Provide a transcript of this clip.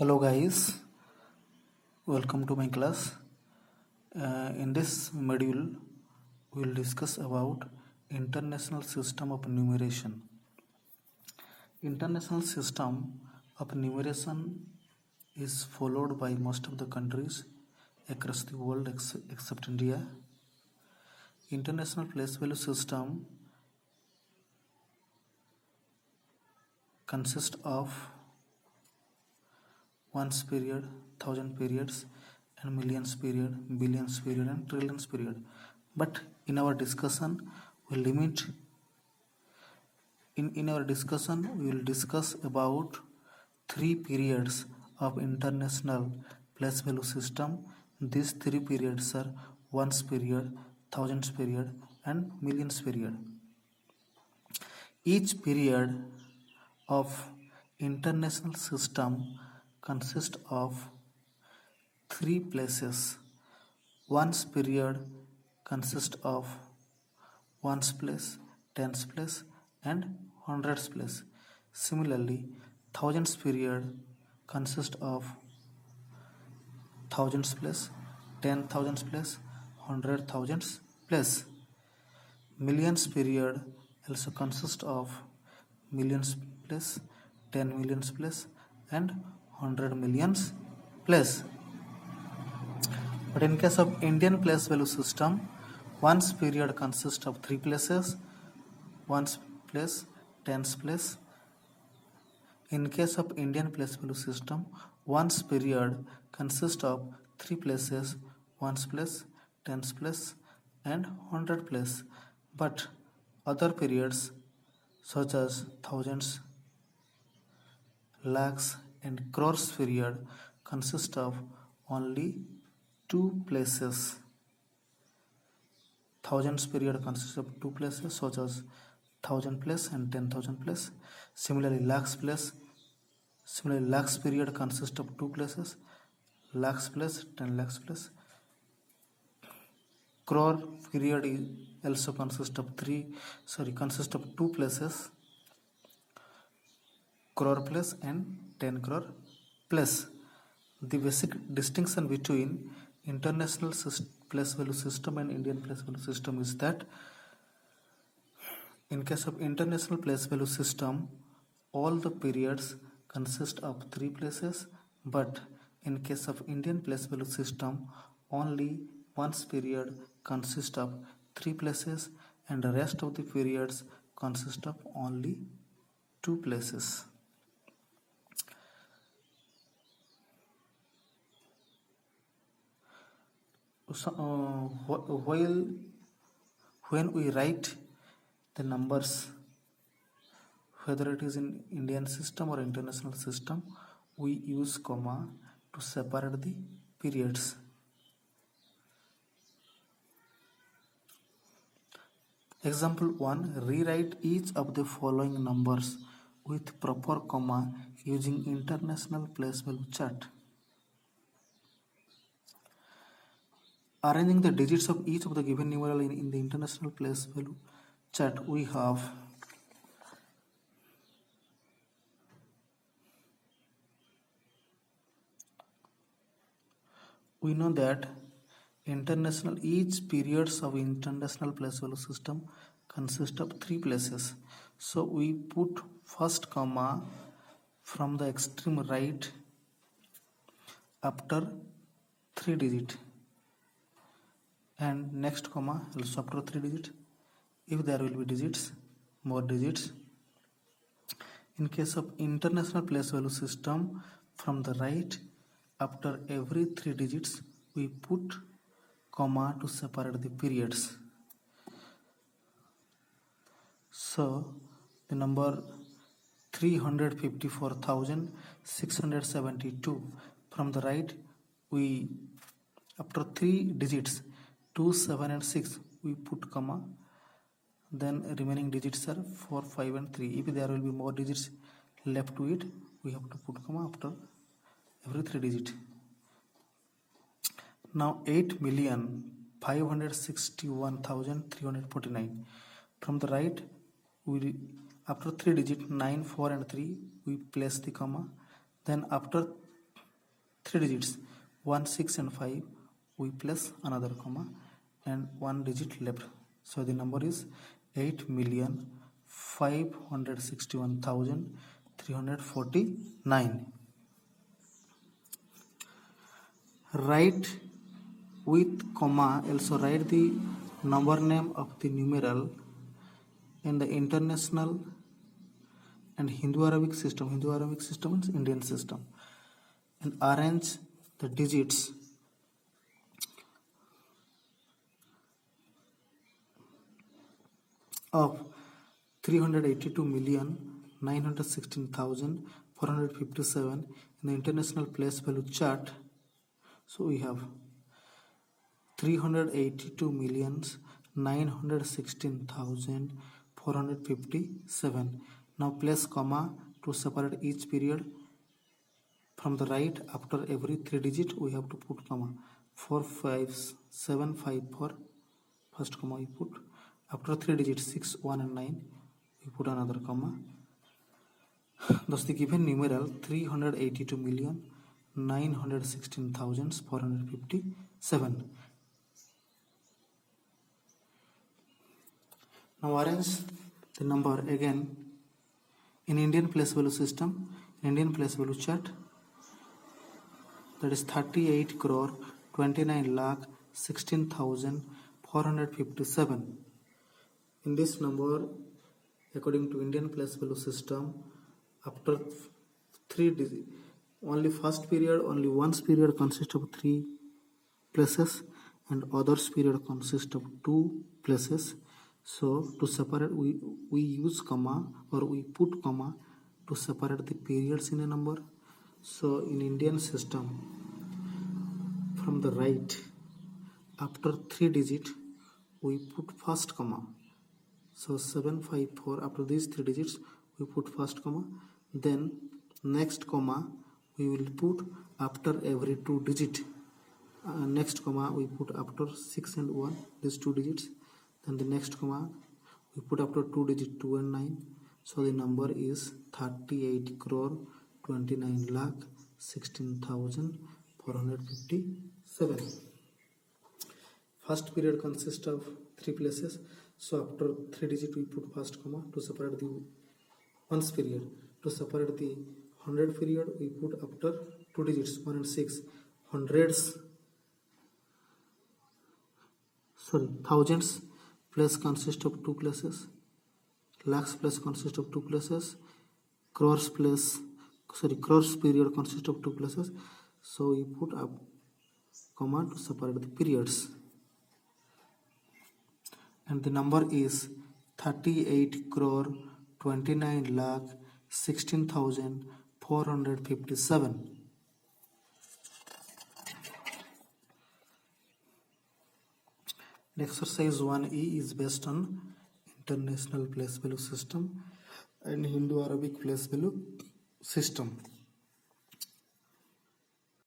Hello guys, welcome to my class. In this module, we will discuss about international system of numeration. International system of numeration is followed by most of the countries across the world except India. International place value system consists of ones period, thousand periods, and millions period, billions period, and trillions period. But in our discussion, we limit. In our discussion, we will discuss about three periods of international place value system. These three periods are ones period, thousands period, and millions period. Each period of international system consists of three places. Ones period consists of ones place, tens place, and hundreds place. Similarly, thousands period consists of thousands place, 10,000s place, 100,000s place. Millions period also consists of millions plus, 10 millions plus, and 100 millions plus. But in case of Indian place value system, ones period consists of three places, ones place, tens place. In case of Indian place value system, ones period consists of three places, ones place, tens place, and 100 place. But other periods such as thousands, lakhs, and crores period consist of only two places. Thousands period consists of two places such as 1000 place and 10,000 place. Similarly, lakhs period consists of two places, lakhs plus, 10 lakhs plus. Crore period also consists of two places, crore plus and 10 crore plus. The basic distinction between international place value system and Indian place value system is that in case of international place value system, all the periods consist of three places, but in case of Indian place value system, only one's period consists of three places and the rest of the periods consist of only two places. So, when we write the numbers, whether it is in Indian system or international system, we use comma to separate the periods. Example 1. Rewrite each of the following numbers with proper comma using international place value chart. Arranging the digits of each of the given numeral in the international place value chart, we have we know that each periods of international place value system consist of three places. So we put first comma from the extreme right after 3 digit and next comma also after 3 digit if there will be more digits. In case of international place value system, from the right after every 3 digits we put comma to separate the periods. So the number 354,672, from the right we after 3 digits 2, 7 and 6 we put comma, then remaining digits are 4, 5 and 3. If there will be more digits left to it, we have to put comma after every 3 digit. Now 8,561,349, from the right we after 3 digit 9, 4 and 3 we place the comma, then after 3 digits 1, 6 and 5, we place another comma and 1 digit left. So the number is 8,561,349. Write with comma, also write the number name of the numeral in the international and Hindu-Arabic system. Hindu-Arabic system is Indian system. And arrange the digits of 382,916,457 in the international place value chart. So we have 382,916,457. Now place comma to separate each period from the right. After every 3 digit we have to put comma. 4, 5, 7, 5, 4. First comma we put. After 3 digits 6, 1 and 9 we put another comma. Thus the given numeral 382,916,457. Now arrange the number again in Indian place value system, Indian place value chart. That is 38 crore 29 lakh 16,457. In this number, according to Indian place value system, after 3 digits, only first period, only one's period consists of 3 places and others period consists of 2 places. So to separate, we use comma or we put comma to separate the periods in a number. So in Indian system, from the right, after 3 digit, we put first comma. So 754, after these 3 digits, we put first comma. Then next comma we will put after every 2 digit. Next comma we put after 6 and 1, these 2 digits. Then the next comma we put after 2 digit 2 and 9. So the number is 38 crore 29 lakh 16,457. First period consists of 3 places. So after 3 digit we put first comma to separate the ones period. To separate the 100 period we put after 2 digits 1 and 6. Thousands place consist of 2 places. Lakhs place consist of 2 places. Crores period consists of 2 places. So we put up comma to separate the periods. And the number is 38 crore 29 lakh 16,457. Exercise 1E is based on international place value system and Hindu-Arabic place value system.